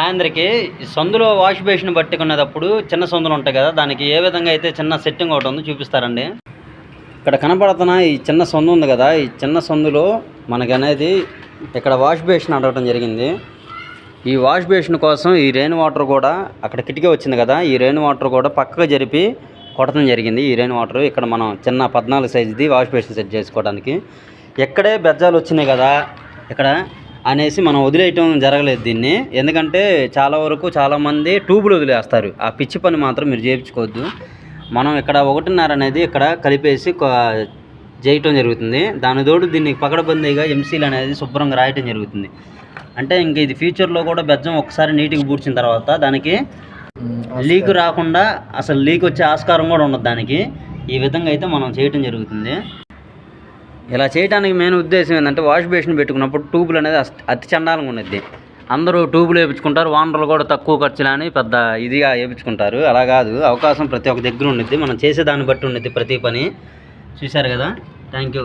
అందరికి సందులో wash basin పట్టుకునేటప్పుడు చిన్న సందులు ఉంటాయి కదా, దానికి ఏ విధంగా అయితే చిన్న సెట్టింగ్ ఒకటి ఉందో చూపిస్తారండి. ఇక్కడ కనపడుతున్న ఈ చిన్న సందు ఉంది కదా, ఈ చిన్న సందులో మనకి అనేది ఇక్కడ వాష్ బేసిన్ అడగటం జరిగింది. ఈ వాష్ బేసిన్ కోసం ఈ రెయిన్ వాటర్ కూడా అక్కడ కిటికీ వచ్చింది కదా, ఈ రెయిన్ వాటర్ కూడా పక్కగా జరిపి కొట్టడం జరిగింది. ఈ రెయిన్ వాటర్ ఇక్కడ మనం చిన్న 14 సైజుది వాష్ బేసిన్ సెట్ చేసుకోవడానికి ఎక్కడే బెజ్జాలు వచ్చినాయి కదా ఇక్కడ అనేసి మనం వదిలేయటం జరగలేదు దీన్ని. ఎందుకంటే చాలామంది ట్యూబులు వదిలేస్తారు. ఆ పిచ్చి పని మాత్రం మీరు చేయించుకోవద్దు. మనం ఇక్కడ 1.5 అనేది ఇక్కడ కలిపేసి చేయటం జరుగుతుంది. దాని తోడు దీన్ని పకడబందీగా ఎంసీలు అనేది శుభ్రంగా రాయటం జరుగుతుంది. అంటే ఇంక ఇది ఫ్యూచర్లో కూడా బెజ్జం ఒకసారి నీట్గా పూడ్చిన తర్వాత దానికి లీక్ రాకుండా, అసలు లీక్ వచ్చే ఆస్కారం కూడా ఉండదు దానికి. ఈ విధంగా అయితే మనం చేయటం జరుగుతుంది. ఇలా చేయడానికి మెయిన్ ఉద్దేశం ఏంటంటే వాష్ బేసిన్ పెట్టుకున్నప్పుడు ట్యూబులు అనేది అతి చండాలంగా ఉన్నది. అందరూ ట్యూబులు వేయించుకుంటారు, ఓనర్లు కూడా తక్కువ ఖర్చులని పెద్ద ఇదిగా వేయించుకుంటారు. అలా కాదు, అవకాశం ప్రతి ఒక్క దగ్గర ఉండిద్ది. మనం చేసే దాన్ని బట్టి ఉండిద్ది ప్రతి పని. చూశారు కదా, థ్యాంక్ యూ.